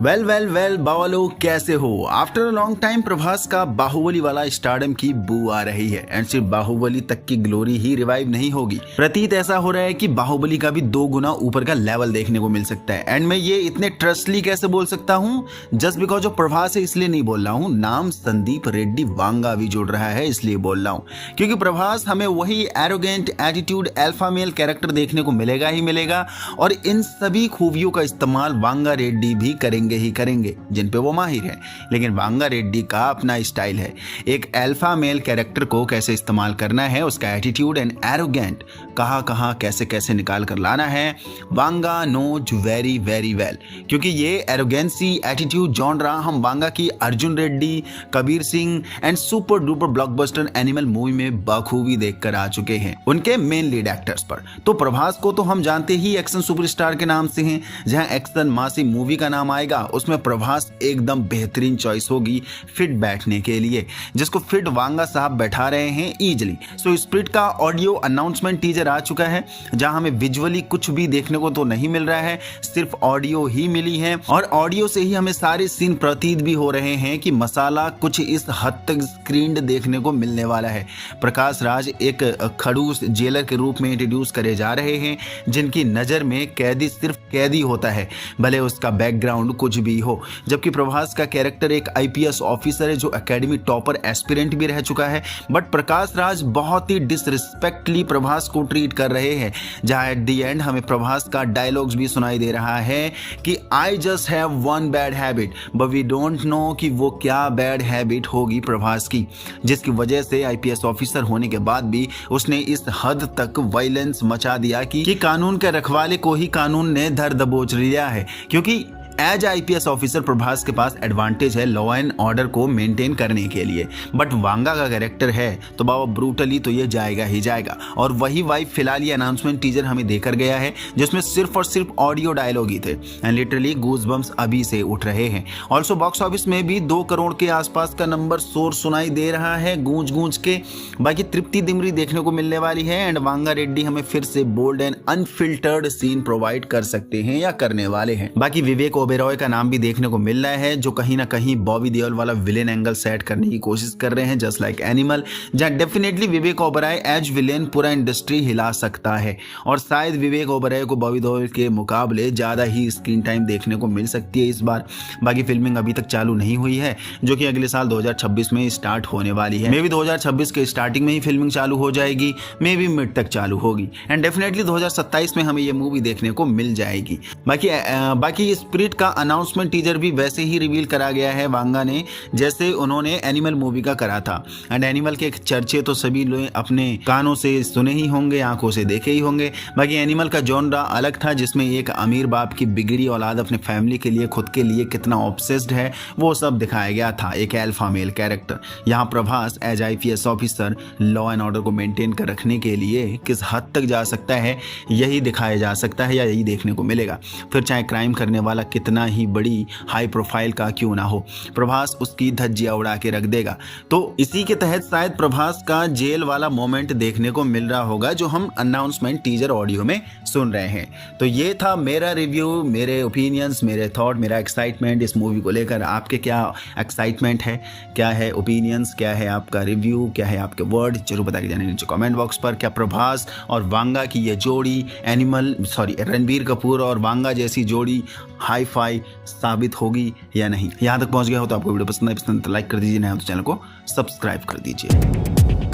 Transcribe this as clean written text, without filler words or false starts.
Well बावलो कैसे हो। After a long time Prabhas का बाहुबली वाला स्टारडम की बू आ रही है एंड सिर्फ बाहुबली तक की ग्लोरी ही रिवाइव नहीं होगी, प्रतीत ऐसा हो रहा है कि बाहुबली का भी 2 गुना ऊपर का लेवल देखने को मिल सकता है। एंड मैं ये इतने ट्रस्टली कैसे बोल सकता हूँ, जस्ट बिकॉज ऑफ प्रभास है इसलिए नहीं बोल रहा हूँ, नाम संदीप रेड्डी वांगा भी जुड़ रहा है इसलिए बोल रहा हूँ, क्योंकि प्रभास हमें वही arrogant attitude alpha male character देखने को मिलेगा ही मिलेगा और इन सभी खूबियों का इस्तेमाल वांगा रेड्डी भी करेंगे ही करेंगे जिन पे वो माहिर है। लेकिन वांगा रेड्डी का अपना स्टाइल है, एक अल्फा मेल कैरेक्टर को कैसे इस्तेमाल करना है, उसका एटीट्यूड एंड एरोगेंट कहाँ कैसे कैसे निकाल कर लाना है, Vanga knows very very well. क्योंकि ये एरोगेंसी एटीट्यूड जॉनरा हम वांगा की Arjun Reddy, Kabir Singh and super duper blockbuster Animal movie में बखूबी देखकर आ चुके हैं उनके मेन लीड एक्टर्स पर। तो प्रभास को तो हम जानते ही एक्शन सुपरस्टार के नाम से हैं, जहां एक्शन मासी मूवी का नाम आएगा उसमें प्रभास एकदम बेहतरीन चॉइस होगी फिट बैठने के लिए, जिसको फिट वांगा साहब बैठा रहे हैं इजीली। सो स्प्रिट का ऑडियो अनाउंसमेंट टीजर आ चुका है, जहां हमें विजुअली कुछ भी देखने को तो नहीं मिल रहा है, सिर्फ ऑडियो ही मिली है और ऑडियो से ही हमें सारे सीन प्रतीत भी हो रहे हैं कि मसाला कुछ इस हद तक स्क्रीन्ड देखने को मिलने वाला है। प्रकाश राज एक खड़ूस जेलर के रूप में इंट्रोड्यूस करे जा रहे हैं, जिनकी नजर में कैदी सिर्फ कैदी होता है, भले उसका बैकग्राउंड कुछ भी हो। जबकि प्रभास का कैरेक्टर एक आईपीएस ऑफिसर है जो एकेडमी टॉपर एस्पिरेंट भी रह चुका है, बट प्रकाश राज बहुत ही डिसरिस्पेक्टली प्रभास को ट्रीट कर रहे हैं, जहां एट दी एंड हमें प्रभास का डायलॉग्स भी सुनाई दे रहा है कि I just have one bad habit, but we don't know कि वो क्या बैड हैबिट होगी प्रभास की, जिसकी वजह से आईपीएस ऑफिसर होने के बाद भी उसने इस हद तक वायलेंस मचा दिया कि कानून के रखवाले को ही कानून ने धर दबोच लिया है। क्योंकि एज आईपीएस ऑफिसर प्रभास के पास एडवांटेज है लॉ एंड ऑर्डर को मेंटेन करने के लिए, बट वांगा का कैरेक्टर है तो बाबा ब्रूटली तो ये जाएगा ही जाएगा। और वही वाइब फिलहाल ये अनाउंसमेंट टीजर हमें देकर गया है, जिसमें सिर्फ और सिर्फ ऑडियो डायलॉग ही थे एंड लिटरली गूज बम्स अभी से उठ रहे हैं। ऑल्सो बॉक्स ऑफिस में भी 2 करोड़ के आसपास का नंबर शोर सुनाई दे रहा है गूंज के। बाकी तृप्ति दिमरी देखने को मिलने वाली है एंड वांगा रेड्डी हमें फिर से bold and unfiltered scene provide कर सकते हैं या करने वाले हैं। बाकी विवेक ओबेरॉय का नाम भी देखने को मिल रहा है, जो कहीं ना कहीं बॉबी देओल वाला विलेन एंगल सेट करने की कोशिश कर रहे हैं, जस्ट लाइक एनिमल, जहां definitely Vivek Oberoi as villain पूरा इंडस्ट्री हिला सकता है और शायद विवेक ओबेरॉय को बॉबी देओल के मुकाबले ज्यादा ही स्क्रीन टाइम देखने को मिल सकती है इस बार। बाकी फिल्मिंग अभी तक चालू नहीं हुई है, जो कि अगले साल 2026 में स्टार्ट होने वाली है। मे बी 2026 के स्टार्टिंग में ही फिल्मिंग चालू हो जाएगी, मे बी मिड तक चालू होगी एंड डेफिनेटली 2027 में हमें ये मूवी देखने को मिल जाएगी। बाकी स्पिरिट का अनाउंसमेंट टीजर भी वैसे ही रिवील करा गया है वांगा ने, जैसे उन्होंने एनिमल मूवी का करा था। एंड एनिमल के चर्चे तो सभी लोग अपने कानों से सुने ही होंगे, आंखों से देखे ही होंगे। बाकी एनिमल का जॉनरा अलग था, जिसमें एक अमीर बाप की बिगड़ी औलाद अपने फैमिली के लिए, खुद के लिए कितना ऑब्सेस्ड है वो सब दिखाया गया था, एक अल्फा मेल कैरेक्टर। यहाँ Prabhas as IPS officer law and order को मेंटेन कर रखने के लिए किस हद तक जा सकता है यही दिखाया जा सकता है या यही देखने को मिलेगा। फिर चाहे क्राइम करने वाला कितना ही बड़ी हाई प्रोफाइल का क्यों ना हो, प्रभास उसकी धज्जियां उड़ा के रख देगा। तो इसी के तहत शायद प्रभास का जेल वाला मोमेंट देखने को मिल रहा होगा, जो हम अनाउंसमेंट टीजर ऑडियो में सुन रहे हैं। तो ये था मेरा रिव्यू, मेरे ओपिनियंस, मेरे थॉट, मेरा एक्साइटमेंट इस मूवी को लेकर। आपके क्या एक्साइटमेंट है, क्या है ओपिनियंस, क्या है आपका रिव्यू, क्या है आपके वर्ड, जरूर बता के जाने नीचे कमेंट बॉक्स पर। क्या प्रभास और वांगा की ये जोड़ी रणबीर कपूर और वांगा जैसी जोड़ी हाई फाई साबित होगी या नहीं? यहाँ तक पहुँच गया हो तो आपको वीडियो पसंद है तो लाइक कर दीजिए, नहीं तो चैनल को सब्सक्राइब कर दीजिए।